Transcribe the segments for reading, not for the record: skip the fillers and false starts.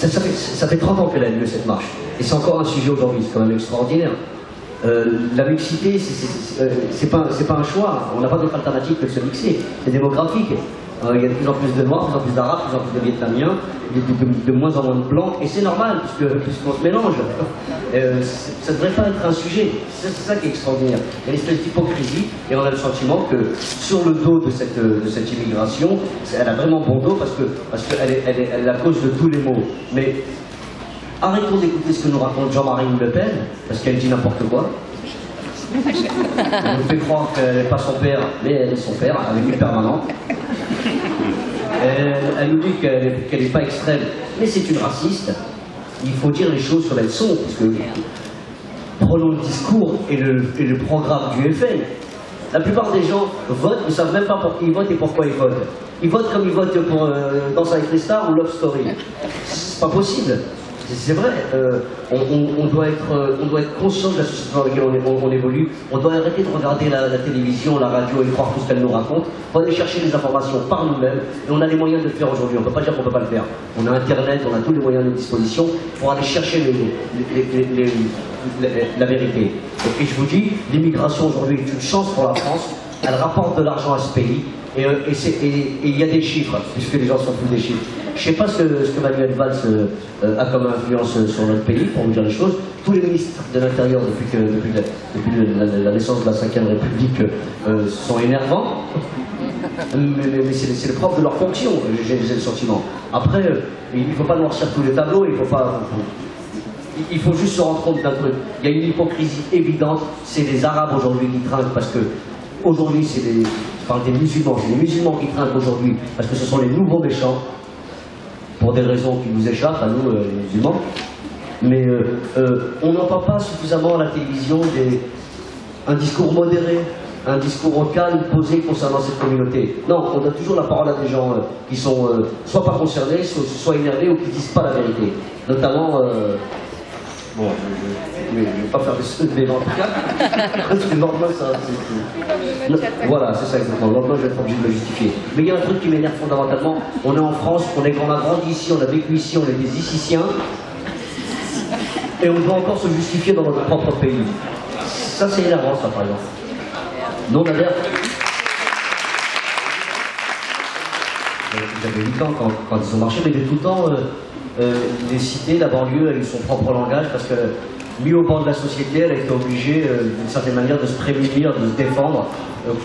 Ça fait 30 ans qu'elle a lieu cette marche. Et c'est encore un sujet aujourd'hui, c'est quand même extraordinaire. La mixité, c'est pas un choix. On n'a pas d'autre alternative que de se mixer. C'est démographique. Il y a de plus en plus de Noirs, de plus en plus d'Arabes, de plus en plus de Vietnamiens, de moins en moins de Blancs. Et c'est normal, puisqu'on se mélange. Ça ne devrait pas être un sujet. C'est ça qui est extraordinaire. Il y a une espèce d'hypocrisie, et on a le sentiment que sur le dos de cette immigration, elle a vraiment bon dos parce qu'elle est la cause de tous les maux. Mais arrêtons d'écouter ce que nous raconte Jean-Marie Le Pen, parce qu'elle dit n'importe quoi. Elle nous fait croire qu'elle n'est pas son père, mais elle est son père, avec une permanente. Elle nous dit qu'elle n'est pas extrême, mais c'est une raciste. Il faut dire les choses comme elles sont, parce que prenons le discours et le programme du FN. La plupart des gens votent, ne savent même pas pour qui ils votent et pourquoi ils votent. Ils votent comme ils votent pour Danse avec les stars ou Love Story. C'est pas possible. C'est vrai, on doit être conscient de la société dans laquelle on évolue. On doit arrêter de regarder la télévision, la radio et croire tout ce qu'elle nous raconte. On va aller chercher les informations par nous-mêmes et on a les moyens de le faire aujourd'hui. On ne peut pas dire qu'on ne peut pas le faire. On a Internet, on a tous les moyens à notre disposition pour aller chercher la vérité. Et je vous dis, l'immigration aujourd'hui est une chance pour la France. Elle rapporte de l'argent à ce pays. Et il y a des chiffres, puisque les gens sont plus des chiffres. Je ne sais pas ce que Manuel Valls a comme influence sur notre pays, pour vous dire les choses. Tous les ministres de l'Intérieur, depuis la naissance de la Ve République, sont énervants. Mais c'est le propre de leur fonction, j'ai le sentiment. Après, il ne faut pas noircir tous les tableaux, il faut juste se rendre compte d'un truc. Il y a une hypocrisie évidente, c'est les Arabes aujourd'hui qui trinquent, parce que aujourd'hui, je parle des musulmans, c'est les musulmans qui trinquent aujourd'hui, parce que ce sont les nouveaux méchants, pour des raisons qui nous échappent à nous, les musulmans. Mais on n'entend pas suffisamment à la télévision un discours modéré, un discours calme, posé concernant cette communauté. Non, on donne toujours la parole à des gens qui sont soit pas concernés, soit énervés ou qui ne disent pas la vérité. Notamment, bon, je ne vais pas faire des débats en tout cas, parce que normalement, ça... Voilà, c'est ça exactement. Normalement, je vais être obligé de le justifier. Mais il y a un truc qui m'énerve fondamentalement. On est en France, on a grandi ici, on a vécu ici, on est des Iciciens. Et on doit encore se justifier dans notre propre pays. Ça, c'est énervant, ça, par exemple. Non, d'ailleurs, j'avais 8 ans quand ils ont marché, mais de tout temps, les cités, la banlieue, a eu son propre langage, parce que, mis au banc de la société, elle a été obligée, d'une certaine manière, de se prémunir, de se défendre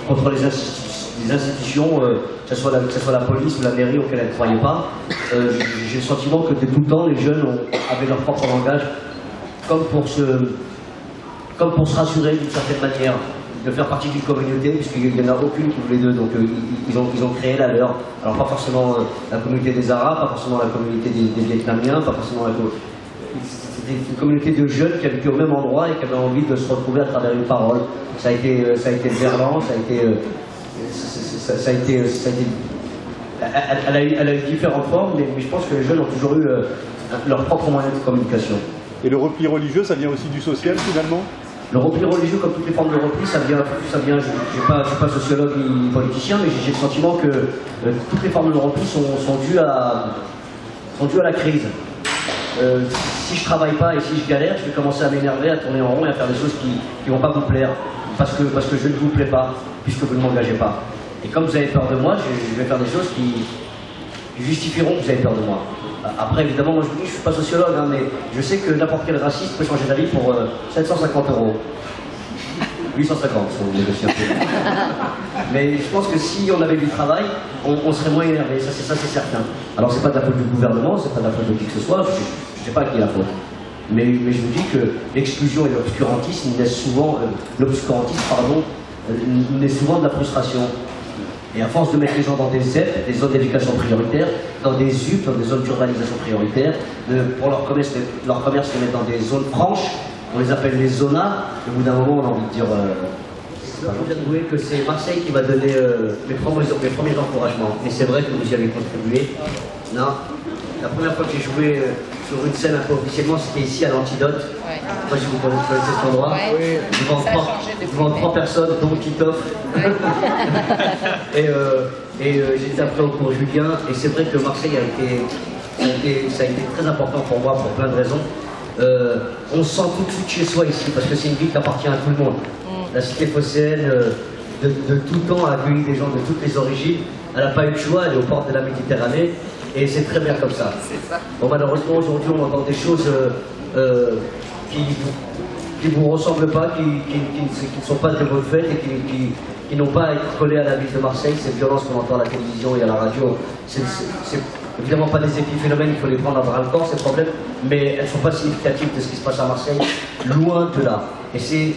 contre les institutions, que ce soit la police ou la mairie auxquelles elle ne croyait pas. J'ai le sentiment que de tout temps, les jeunes avaient leur propre langage, comme pour se rassurer d'une certaine manière de faire partie d'une communauté, puisqu'il n'y en a aucune qui voulait d'eux, donc ils ont créé la leur. Alors pas forcément la communauté des Arabes, pas forcément la communauté des Vietnamiens, pas forcément c'était une communauté de jeunes qui habitaient au même endroit et qui avaient envie de se retrouver à travers une parole. Ça a été le verlan, elle a eu différentes formes, mais je pense que les jeunes ont toujours eu leur propre moyen de communication. Et le repli religieux, ça vient aussi du social finalement? Le repli religieux, comme toutes les formes de repli, ça vient je ne suis pas sociologue ni politicien, mais j'ai le sentiment que toutes les formes de repli sont dues à la crise. Si je ne travaille pas et si je galère, je vais commencer à m'énerver, à tourner en rond et à faire des choses qui ne vont pas vous plaire, parce que je ne vous plais pas, puisque vous ne m'engagez pas. Et comme vous avez peur de moi, je vais faire des choses qui justifieront que vous avez peur de moi. Après, évidemment, moi je ne suis pas sociologue, hein, mais je sais que n'importe quel raciste peut changer d'avis pour 750 €. 850 si on négocie un peu. Mais je pense que si on avait du travail, on serait moins énervé, ça c'est certain. Alors c'est pas de la faute du gouvernement, c'est pas de la faute de qui que ce soit, je ne sais pas à qui est la faute. Mais je vous dis que l'exclusion et l'obscurantisme naissent souvent, naît souvent de la frustration. Et à force de mettre les gens dans des ZEP, des zones d'éducation prioritaire, dans des ZUP, dans des zones d'urbanisation prioritaire, pour leur commerce les mettre dans des zones franches, on les appelle les zonas, et au bout d'un moment on a envie de dire... je viens de trouver que c'est Marseille qui va donner mes premiers encouragements. Et c'est vrai que vous y avez contribué. Non, la première fois que j'ai joué sur une scène un peu officiellement, c'était ici à l'Antidote. Ouais. Moi, je vous connaissez cet endroit. Ouais. Devant 3 personnes, dont Titoff. et j'étais après au cours Julien. Et c'est vrai que Marseille a été ça a été très important pour moi pour plein de raisons. On se sent tout de suite chez soi ici, parce que c'est une ville qui appartient à tout le monde. La cité phocéenne, de tout temps, a accueilli des gens de toutes les origines. Elle n'a pas eu de choix, elle est aux portes de la Méditerranée, et c'est très bien comme ça. Bon, malheureusement, aujourd'hui, on entend des choses qui ne vous ressemblent pas, qui ne sont pas de votre fait et qui n'ont pas à être collées à la ville de Marseille. Ces violences qu'on entend à la télévision et à la radio, c'est évidemment pas des épiphénomènes, il faut les prendre à bras le corps, ces problèmes, mais elles ne sont pas significatives de ce qui se passe à Marseille, loin de là. Et c'est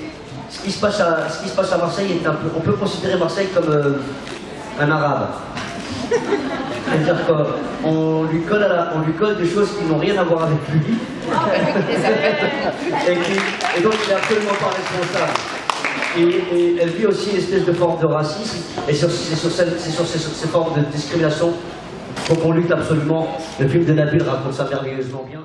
ce qui se passe à Marseille est un peu, on peut considérer Marseille comme un arabe. C'est-à-dire qu'on lui colle des choses qui n'ont rien à voir avec lui. et donc il n'est absolument pas responsable. Et elle vit aussi une espèce de forme de racisme, et c'est sur ces formes de discrimination qu'il faut qu'on lutte absolument. Le film de Nabil raconte ça merveilleusement bien.